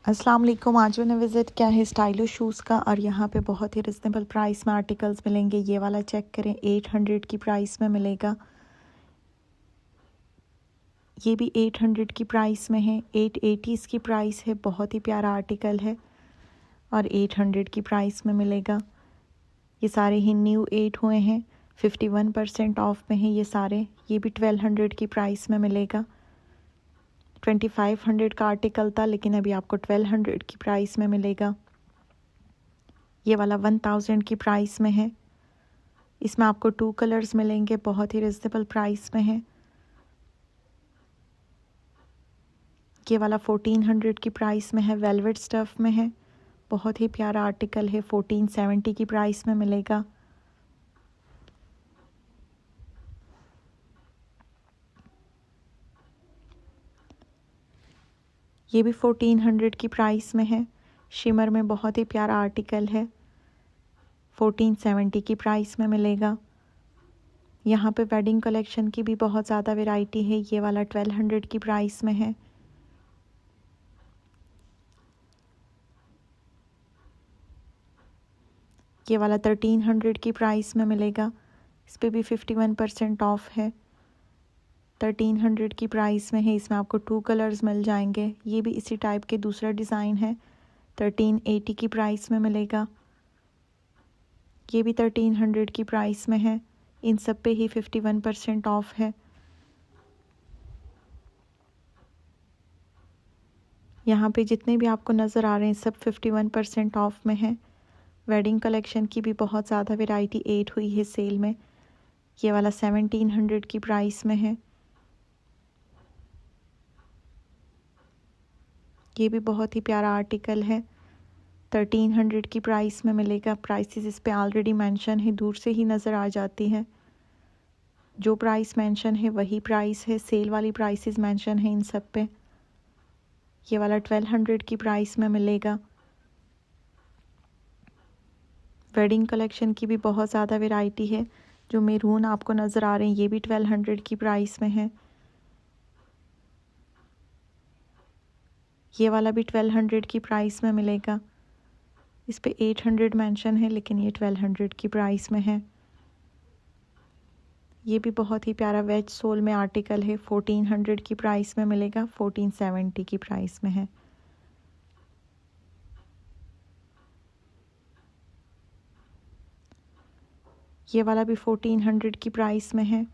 अस्सलाम वालेकुम। आज मैंने विज़िट किया है स्टाइलो शूज़ का और यहाँ पे बहुत ही रिजनेबल प्राइस में आर्टिकल्स मिलेंगे। ये वाला चेक करें, 800 की प्राइस में मिलेगा। ये भी 800 की प्राइस में है। 880 इसकी प्राइस है। बहुत ही प्यारा आर्टिकल है और 800 की प्राइस में मिलेगा। ये सारे ही न्यू 8 हुए हैं, 51% ऑफ में है ये सारे। ये भी 1200 की प्राइस में मिलेगा। 2500 का आर्टिकल था लेकिन अभी आपको 1200 की प्राइस में मिलेगा। ये वाला 1000 की प्राइस में है। इसमें आपको 2 कलर्स मिलेंगे, बहुत ही रिजनेबल प्राइस में है। ये वाला 1400 की प्राइस में है, वेलवेट स्टफ में है, बहुत ही प्यारा आर्टिकल है। 1470 की प्राइस में मिलेगा। ये भी 1400 की प्राइस में है, शिमर में बहुत ही प्यारा आर्टिकल है। 1470 की प्राइस में मिलेगा। यहाँ पे वेडिंग कलेक्शन की भी बहुत ज़्यादा वैरायटी है। ये वाला 1200 की प्राइस में है। ये वाला 1300 की प्राइस में मिलेगा। इस पे भी 51% ऑफ है। 1300 की प्राइस में है। इसमें आपको 2 कलर्स मिल जाएंगे। ये भी इसी टाइप के दूसरा डिज़ाइन है। 1380 की प्राइस में मिलेगा। ये भी 1300 की प्राइस में है। इन सब पे ही 51% ऑफ है। यहाँ पे जितने भी आपको नज़र आ रहे हैं सब 51% ऑफ में है। वेडिंग कलेक्शन की भी बहुत ज़्यादा वैरायटी 8 हुई है सेल में। ये वाला 1700 की प्राइस में है। ये भी बहुत ही प्यारा आर्टिकल है। 1300 की प्राइस में मिलेगा। प्राइसेस इस पे ऑलरेडी मेंशन है, दूर से ही नज़र आ जाती है। जो प्राइस मेंशन है वही प्राइस है। सेल वाली प्राइसेस मेंशन है इन सब पे। ये वाला 1200 की प्राइस में मिलेगा। वेडिंग कलेक्शन की भी बहुत ज़्यादा वैरायटी है। जो मैरून आपको नज़र आ रहे हैं ये भी 1200 की प्राइस में है। ये वाला भी 1200 की प्राइस में मिलेगा। इस पे 800 मेंशन है लेकिन ये 1200 की प्राइस में है। ये भी बहुत ही प्यारा वेज सोल में आर्टिकल है। 1400 की प्राइस में मिलेगा। 1470 की प्राइस में है। ये वाला भी 1400 की प्राइस में है।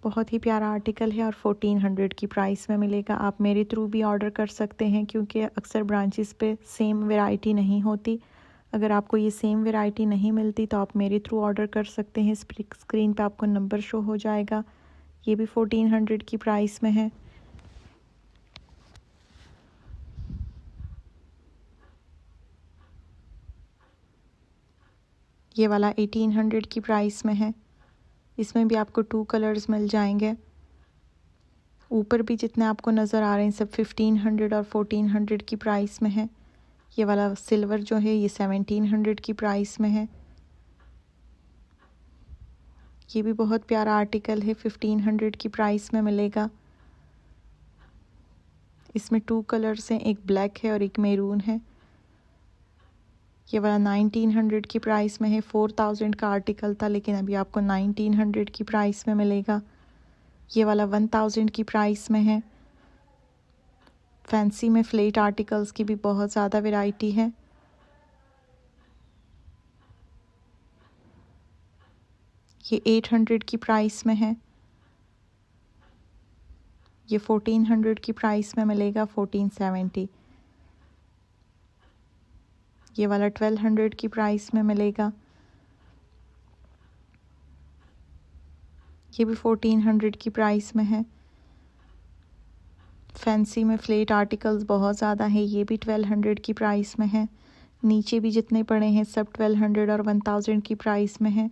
बहुत ही प्यारा आर्टिकल है और 1400 की प्राइस में मिलेगा। आप मेरे थ्रू भी ऑर्डर कर सकते हैं क्योंकि अक्सर ब्रांचेस पे सेम वैरायटी नहीं होती। अगर आपको ये सेम वैरायटी नहीं मिलती तो आप मेरे थ्रू ऑर्डर कर सकते हैं। स्क्रीन पे आपको नंबर शो हो जाएगा। ये भी 1400 की प्राइस में है। ये वाला 1800 की प्राइस में है। इसमें भी आपको 2 कलर्स मिल जाएंगे। ऊपर भी जितने आपको नज़र आ रहे हैं सब 1500 और 1400 की प्राइस में है। ये वाला सिल्वर जो है ये 1700 की प्राइस में है। ये भी बहुत प्यारा आर्टिकल है। 1500 की प्राइस में मिलेगा। इसमें 2 कलर्स हैं, एक ब्लैक है और एक मैरून है। ये वाला 1900 की प्राइस में है। 4000 का आर्टिकल था लेकिन अभी आपको 1900 की प्राइस में मिलेगा। ये वाला 1000 की प्राइस में है। फैंसी में फ्लेट आर्टिकल्स की भी बहुत ज़्यादा वैरायटी है। ये 800 की प्राइस में है। ये 1400 की प्राइस में मिलेगा। 1470। ये वाला 1200 की प्राइस में मिलेगा। ये भी 1400 की प्राइस में है। फैंसी में फ्लेट आर्टिकल्स बहुत ज़्यादा है। ये भी 1200 की प्राइस में है। नीचे भी जितने पड़े हैं सब 1200 और 1000 की प्राइस में है।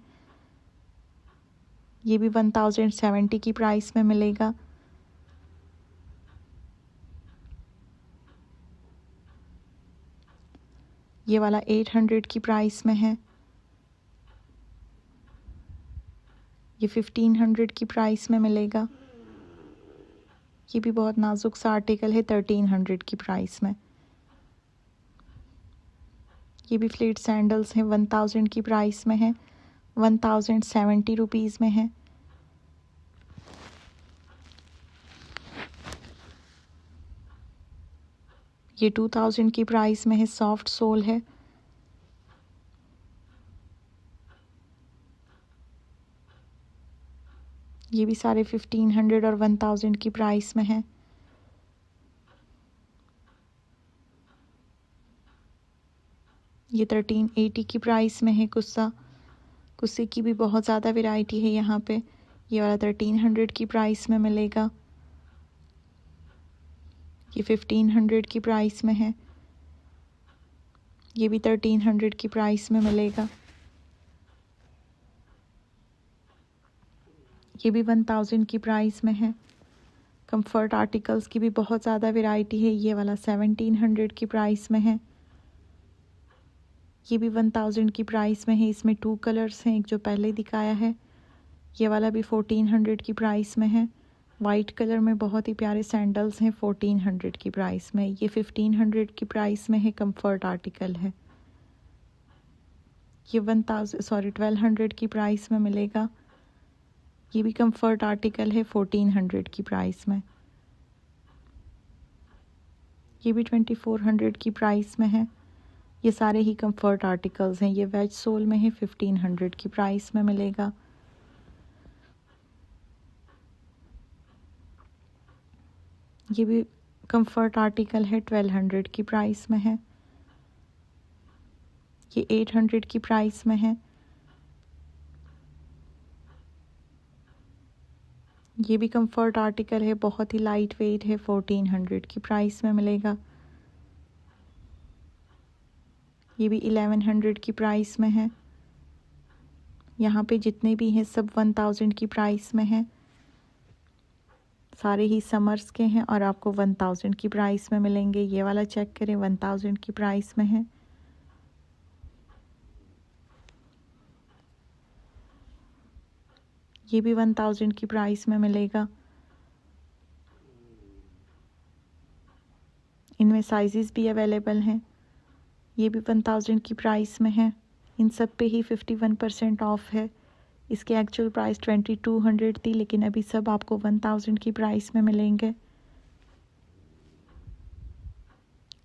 ये भी 1070 की प्राइस में मिलेगा। ये वाला 800 की प्राइस में है। ये 1500 की प्राइस में मिलेगा। ये भी बहुत नाजुक सा आर्टिकल है। 1300 की प्राइस में। ये भी फ्लेट सैंडल्स हैं, 1000 की प्राइस में है, 1070 रुपीज़ में है। ये 2000 की प्राइस में है, सॉफ्ट सोल है। ये भी सारे 1500 और 1000 की प्राइस में है। ये 1380 की प्राइस में है कुस्सा। कुस्से की भी बहुत ज़्यादा वैरायटी है यहाँ पे। ये वाला 1300 की प्राइस में मिलेगा। ये 1500 की प्राइस में है। ये भी 1300 की प्राइस में मिलेगा। ये भी 1000 की प्राइस में है। कंफर्ट आर्टिकल्स की भी बहुत ज़्यादा वैरायटी है। ये वाला 1700 की प्राइस में है। ये भी 1000 की प्राइस में है। इसमें 2 कलर्स हैं, एक जो पहले दिखाया है। ये वाला भी 1400 की प्राइस में है। वाइट कलर में बहुत ही प्यारे सैंडल्स हैं, 1400 की प्राइस में। ये 1500 की प्राइस में है, कंफर्ट आर्टिकल है। ये 1200 की प्राइस में मिलेगा। ये भी कंफर्ट आर्टिकल है, 1400 की प्राइस में। ये भी 2400 की प्राइस में है। ये सारे ही कंफर्ट आर्टिकल्स हैं। ये वेज सोल में है, 1500 की प्राइस में मिलेगा। ये भी कंफर्ट आर्टिकल है, 1200 की प्राइस में है। ये 800 की प्राइस में है। ये भी कंफर्ट आर्टिकल है, बहुत ही लाइट वेट है, 1400 की प्राइस में मिलेगा। ये भी 1100 की प्राइस में है। यहाँ पे जितने भी हैं सब 1000 की प्राइस में हैं। सारे ही समर्स के हैं और आपको 1000 की प्राइस में मिलेंगे। ये वाला चेक करें, 1000 की प्राइस में है। ये भी 1000 की प्राइस में मिलेगा। इनमें साइजेस भी अवेलेबल हैं। ये भी 1000 की प्राइस में है। इन सब पे ही 51% ऑफ है। इसकी एक्चुअल प्राइस 2200 थी, लेकिन अभी सब आपको 1000 की प्राइस में मिलेंगे।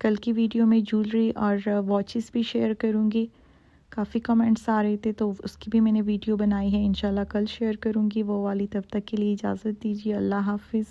कल की वीडियो में ज्वेलरी और वॉचेस भी शेयर करूँगी। काफ़ी कमेंट्स आ रहे थे तो उसकी भी मैंने वीडियो बनाई है, इंशाल्लाह कल शेयर करूँगी वो वाली। तब तक के लिए इजाज़त दीजिए, अल्लाह हाफिज़।